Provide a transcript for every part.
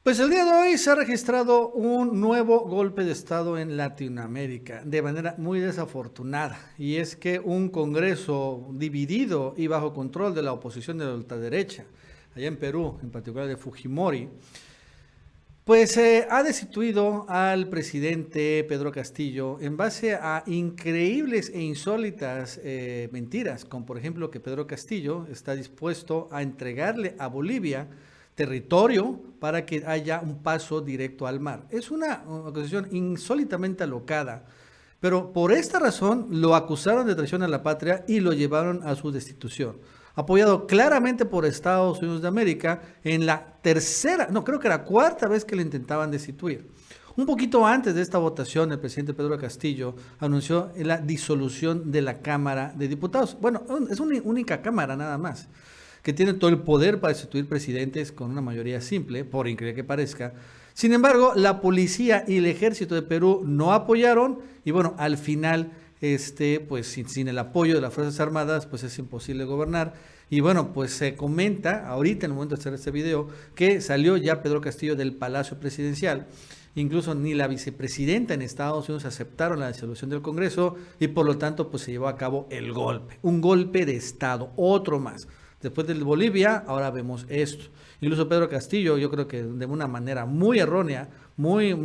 Pues el día de hoy se ha registrado un nuevo golpe de Estado en Latinoamérica, de manera muy desafortunada, y es que un Congreso dividido y bajo control de la oposición de la ultraderecha, allá en Perú, en particular de Fujimori, pues ha destituido al presidente Pedro Castillo en base a increíbles e insólitas mentiras, como por ejemplo que Pedro Castillo está dispuesto a entregarle a Bolivia territorio para que haya un paso directo al mar. Es una acusación insólitamente alocada, pero por esta razón lo acusaron de traición a la patria y lo llevaron a su destitución, apoyado claramente por Estados Unidos de América en la tercera, no, creo que era cuarta vez que le intentaban destituir. Un poquito antes de esta votación, el presidente Pedro Castillo anunció la disolución de la Cámara de Diputados. Bueno, es una única Cámara nada más, que tiene todo el poder para destituir presidentes con una mayoría simple, por increíble que parezca. Sin embargo, la policía y el ejército de Perú no apoyaron y bueno, al final pues sin el apoyo de las Fuerzas Armadas, pues es imposible gobernar. Y bueno, pues se comenta ahorita en el momento de hacer este video que salió ya Pedro Castillo del Palacio Presidencial. Incluso ni la vicepresidenta en Estados Unidos aceptaron la disolución del Congreso y por lo tanto pues se llevó a cabo el golpe, un golpe de Estado, otro más. Después del Bolivia, ahora vemos esto. Incluso Pedro Castillo, yo creo que de una manera muy errónea, muy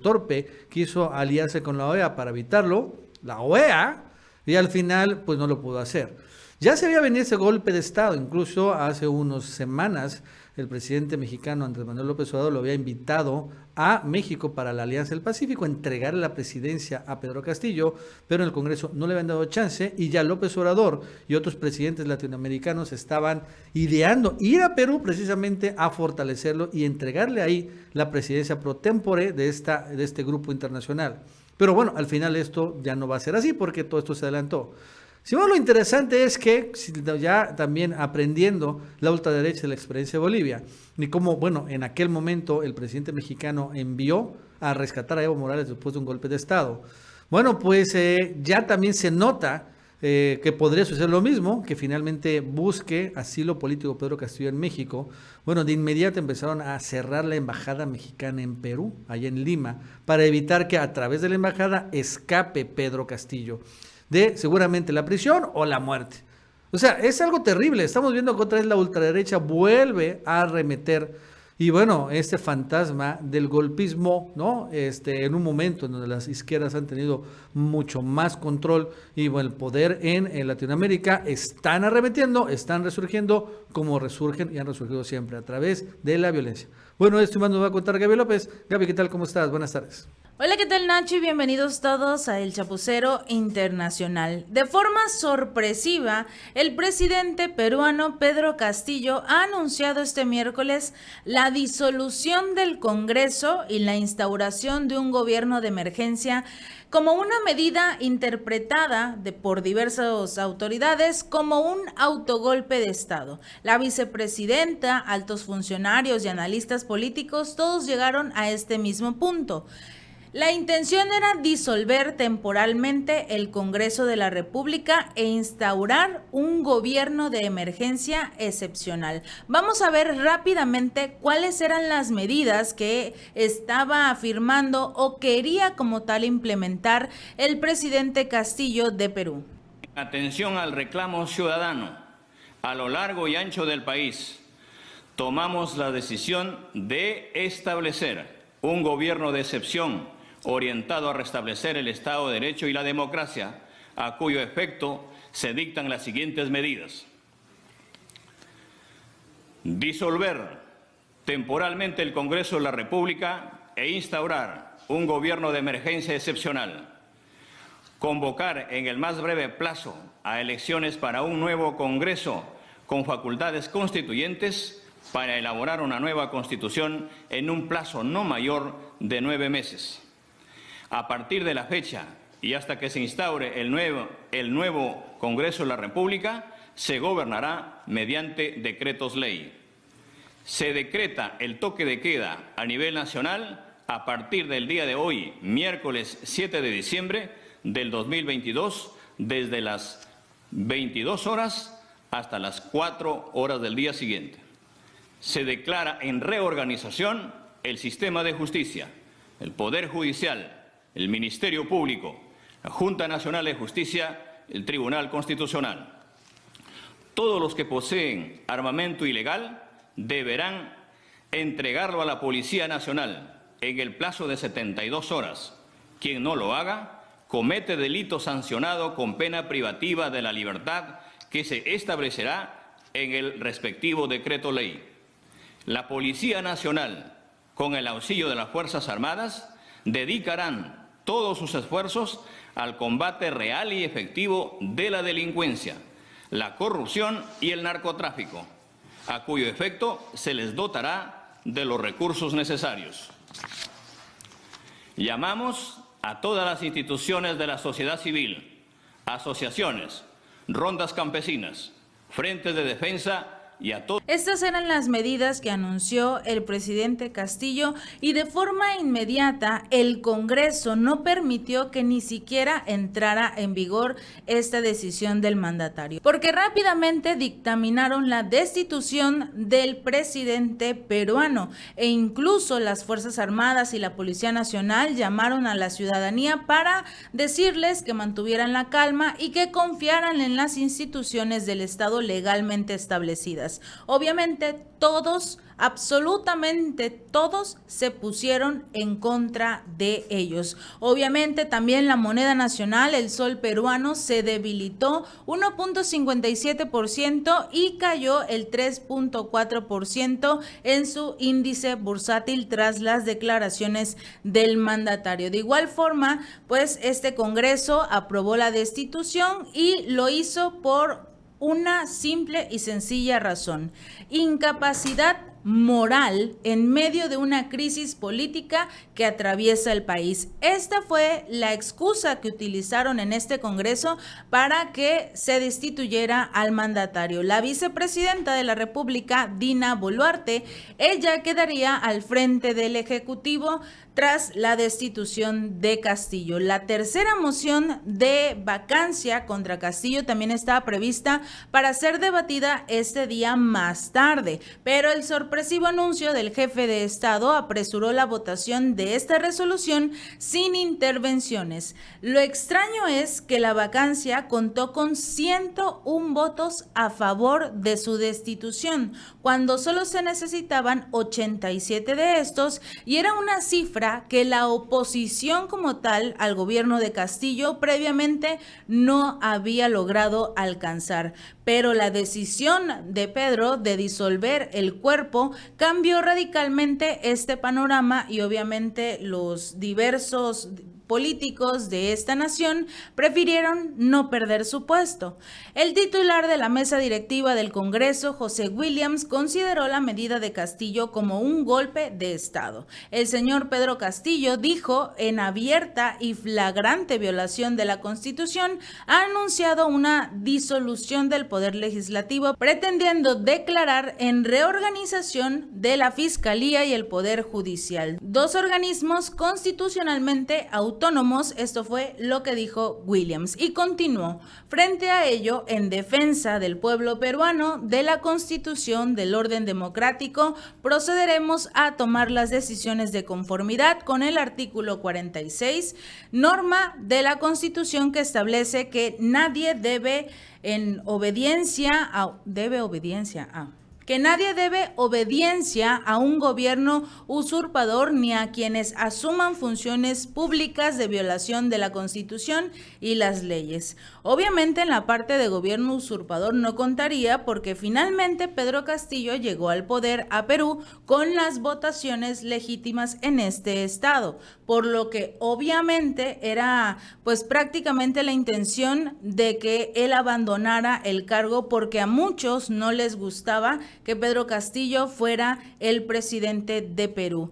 torpe, quiso aliarse con la OEA para evitarlo, la OEA, y al final pues no lo pudo hacer. Ya se había venido ese golpe de Estado, incluso hace unas semanas el presidente mexicano Andrés Manuel López Obrador lo había invitado a México para la Alianza del Pacífico, a entregarle la presidencia a Pedro Castillo, pero en el Congreso no le habían dado chance y ya López Obrador y otros presidentes latinoamericanos estaban ideando ir a Perú precisamente a fortalecerlo y entregarle ahí la presidencia pro tempore de este grupo internacional. Pero bueno, al final esto ya no va a ser así porque todo esto se adelantó. Si bueno, lo interesante es que ya también aprendiendo la ultraderecha de la experiencia de Bolivia, y cómo, bueno, en aquel momento el presidente mexicano envió a rescatar a Evo Morales después de un golpe de Estado. Bueno, pues ya también se nota que podría suceder lo mismo, que finalmente busque asilo político Pedro Castillo en México. Bueno, de inmediato empezaron a cerrar la embajada mexicana en Perú, allá en Lima, para evitar que a través de la embajada escape Pedro Castillo de seguramente la prisión o la muerte. O sea, es algo terrible. Estamos viendo que otra vez la ultraderecha vuelve a arremeter. Y bueno, este fantasma del golpismo, ¿no? En un momento en donde las izquierdas han tenido mucho más control y bueno, el poder en Latinoamérica, están arremetiendo, están resurgiendo como resurgen y han resurgido siempre a través de la violencia. Bueno, esto más nos va a contar Gaby López. Gaby, ¿qué tal? ¿Cómo estás? Buenas tardes. Hola, ¿qué tal, Nacho? Y bienvenidos todos a El Chapucero Internacional. De forma sorpresiva, el presidente peruano Pedro Castillo ha anunciado este miércoles la disolución del Congreso y la instauración de un gobierno de emergencia como una medida interpretada por diversas autoridades como un autogolpe de Estado. La vicepresidenta, altos funcionarios y analistas políticos, todos llegaron a este mismo punto. La intención era disolver temporalmente el Congreso de la República e instaurar un gobierno de emergencia excepcional. Vamos a ver rápidamente cuáles eran las medidas que estaba afirmando o quería como tal implementar el presidente Castillo de Perú. Atención al reclamo ciudadano. A lo largo y ancho del país, tomamos la decisión de establecer un gobierno de excepción orientado a restablecer el Estado de Derecho y la democracia, a cuyo efecto se dictan las siguientes medidas. Disolver temporalmente el Congreso de la República e instaurar un gobierno de emergencia excepcional. Convocar en el más breve plazo a elecciones para un nuevo Congreso con facultades constituyentes para elaborar una nueva Constitución en un plazo no mayor de 9 meses. A partir de la fecha y hasta que se instaure el nuevo Congreso de la República, se gobernará mediante decretos ley. Se decreta el toque de queda a nivel nacional a partir del día de hoy, miércoles 7 de diciembre del 2022, desde las 22 horas hasta las 4 horas del día siguiente. se declara en reorganización el sistema de justicia, el Poder Judicial, el Ministerio Público, la Junta Nacional de Justicia, el Tribunal Constitucional. Todos los que poseen armamento ilegal deberán entregarlo a la Policía Nacional en el plazo de 72 horas. Quien no lo haga comete delito sancionado con pena privativa de la libertad que se establecerá en el respectivo decreto ley. La Policía Nacional, con el auxilio de las Fuerzas Armadas, dedicarán todos sus esfuerzos al combate real y efectivo de la delincuencia, la corrupción y el narcotráfico, a cuyo efecto se les dotará de los recursos necesarios. Llamamos a todas las instituciones de la sociedad civil, asociaciones, rondas campesinas, frentes de defensa y a todos. Estas eran las medidas que anunció el presidente Castillo y de forma inmediata el Congreso no permitió que ni siquiera entrara en vigor esta decisión del mandatario, porque rápidamente dictaminaron la destitución del presidente peruano e incluso las Fuerzas Armadas y la Policía Nacional llamaron a la ciudadanía para decirles que mantuvieran la calma y que confiaran en las instituciones del Estado legalmente establecidas. Obviamente todos, absolutamente todos, se pusieron en contra de ellos. Obviamente también la moneda nacional, el sol peruano, se debilitó 1.57% y cayó el 3.4% en su índice bursátil tras las declaraciones del mandatario. De igual forma, pues este Congreso aprobó la destitución y lo hizo por una simple y sencilla razón: incapacidad moral en medio de una crisis política que atraviesa el país. Esta fue la excusa que utilizaron en este Congreso para que se destituyera al mandatario. La vicepresidenta de la República, Dina Boluarte, ella quedaría al frente del Ejecutivo tras la destitución de Castillo. La tercera moción de vacancia contra Castillo también estaba prevista para ser debatida este día más tarde, pero el sorpresivo anuncio del jefe de Estado apresuró la votación de esta resolución sin intervenciones. Lo extraño es que la vacancia contó con 101 votos a favor de su destitución, cuando solo se necesitaban 87 de estos, y era una cifra que la oposición como tal al gobierno de Castillo previamente no había logrado alcanzar. Pero la decisión de Pedro de disolver el cuerpo cambió radicalmente este panorama y obviamente los diversos políticos de esta nación prefirieron no perder su puesto. El titular de la mesa directiva del Congreso, José Williams, consideró la medida de Castillo como un golpe de Estado. El señor Pedro Castillo dijo, en abierta y flagrante violación de la Constitución, ha anunciado una disolución del Poder Legislativo, pretendiendo declarar en reorganización de la Fiscalía y el Poder Judicial, dos organismos constitucionalmente autónomos. Esto fue lo que dijo Williams y continuó: frente a ello, en defensa del pueblo peruano, de la Constitución, del orden democrático, procederemos a tomar las decisiones de conformidad con el artículo 46, norma de la Constitución que establece que nadie debe obediencia a un gobierno usurpador ni a quienes asuman funciones públicas de violación de la Constitución y las leyes. Obviamente en la parte de gobierno usurpador no contaría, porque finalmente Pedro Castillo llegó al poder a Perú con las votaciones legítimas en este estado, por lo que obviamente era pues prácticamente la intención de que él abandonara el cargo, porque a muchos no les gustaba que Pedro Castillo fuera el presidente de Perú.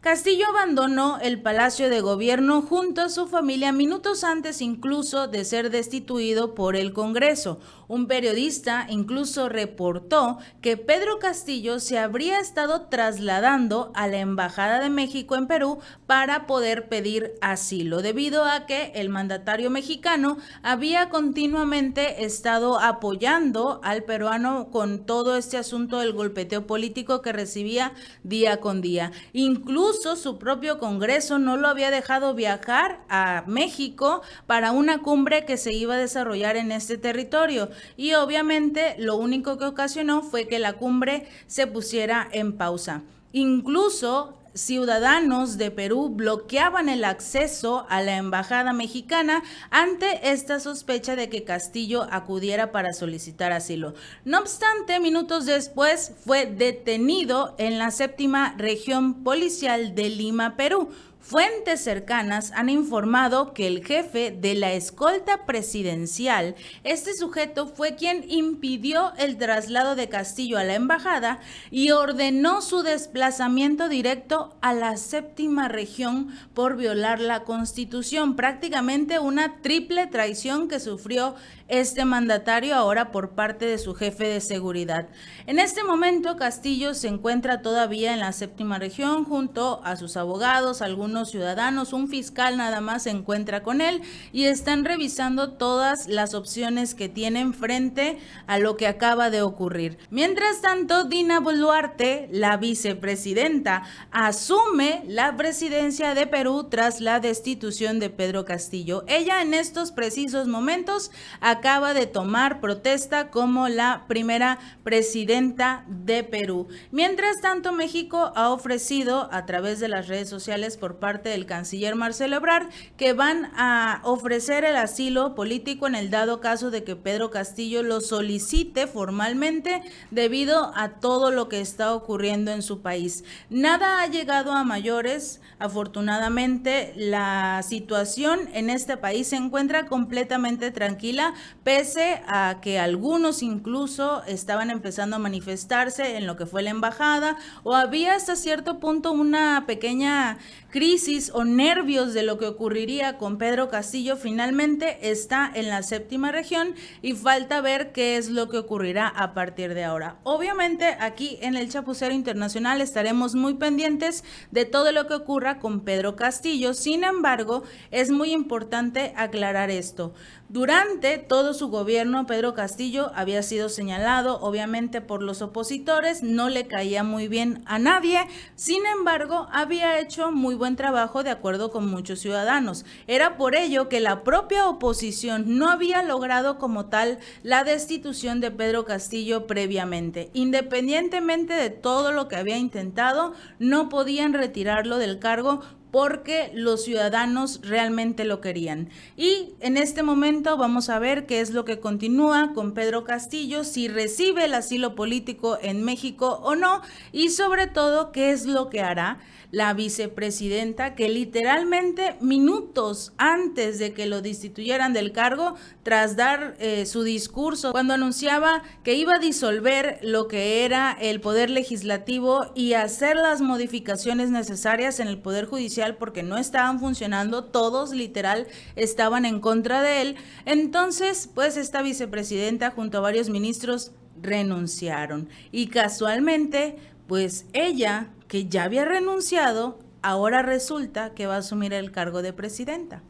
Castillo abandonó el Palacio de Gobierno junto a su familia minutos antes incluso de ser destituido por el Congreso. Un periodista incluso reportó que Pedro Castillo se habría estado trasladando a la Embajada de México en Perú para poder pedir asilo, debido a que el mandatario mexicano había continuamente estado apoyando al peruano con todo este asunto del golpeteo político que recibía día con día. Incluso su propio Congreso no lo había dejado viajar a México para una cumbre que se iba a desarrollar en este territorio, y obviamente lo único que ocasionó fue que la cumbre se pusiera en pausa. Incluso ciudadanos de Perú bloqueaban el acceso a la embajada mexicana ante esta sospecha de que Castillo acudiera para solicitar asilo. No obstante, minutos después fue detenido en la 7ª Región Policial de Lima, Perú. Fuentes cercanas han informado que el jefe de la escolta presidencial, este sujeto fue quien impidió el traslado de Castillo a la embajada y ordenó su desplazamiento directo a la 7ª región por violar la Constitución. Prácticamente una triple traición que sufrió este mandatario ahora por parte de su jefe de seguridad. En este momento, Castillo se encuentra todavía en la 7ª región junto a sus abogados, algunos ciudadanos, un fiscal nada más se encuentra con él y están revisando todas las opciones que tienen frente a lo que acaba de ocurrir. Mientras tanto, Dina Boluarte, la vicepresidenta, asume la presidencia de Perú tras la destitución de Pedro Castillo. Ella en estos precisos momentos acaba de tomar protesta como la primera presidenta de Perú. Mientras tanto, México ha ofrecido a través de las redes sociales por parte del canciller Marcelo Ebrard que van a ofrecer el asilo político en el dado caso de que Pedro Castillo lo solicite formalmente debido a todo lo que está ocurriendo en su país. Nada ha llegado a mayores. Afortunadamente, la situación en este país se encuentra completamente tranquila, pese a que algunos incluso estaban empezando a manifestarse en lo que fue la embajada, o había hasta cierto punto una pequeña crisis o nervios de lo que ocurriría con Pedro Castillo. Finalmente está en la 7ª región y falta ver qué es lo que ocurrirá a partir de ahora. Obviamente aquí en el Chapucero Internacional estaremos muy pendientes de todo lo que ocurra con Pedro Castillo. Sin embargo, es muy importante aclarar esto. Durante todo su gobierno, Pedro Castillo había sido señalado, obviamente, por los opositores, no le caía muy bien a nadie. Sin embargo, había hecho muy buen trabajo de acuerdo con muchos ciudadanos. Era por ello que la propia oposición no había logrado como tal la destitución de Pedro Castillo previamente. Independientemente de todo lo que había intentado, no podían retirarlo del cargo porque los ciudadanos realmente lo querían. Y en este momento vamos a ver qué es lo que continúa con Pedro Castillo, si recibe el asilo político en México o no, y sobre todo qué es lo que hará la vicepresidenta, que literalmente minutos antes de que lo destituyeran del cargo, tras dar su discurso, cuando anunciaba que iba a disolver lo que era el Poder Legislativo y hacer las modificaciones necesarias en el Poder Judicial porque no estaban funcionando, todos literal estaban en contra de él. Entonces, pues esta vicepresidenta junto a varios ministros renunciaron y casualmente, pues ella, que ya había renunciado, ahora resulta que va a asumir el cargo de presidenta.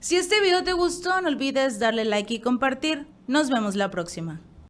Si este video te gustó, no olvides darle like y compartir. Nos vemos la próxima.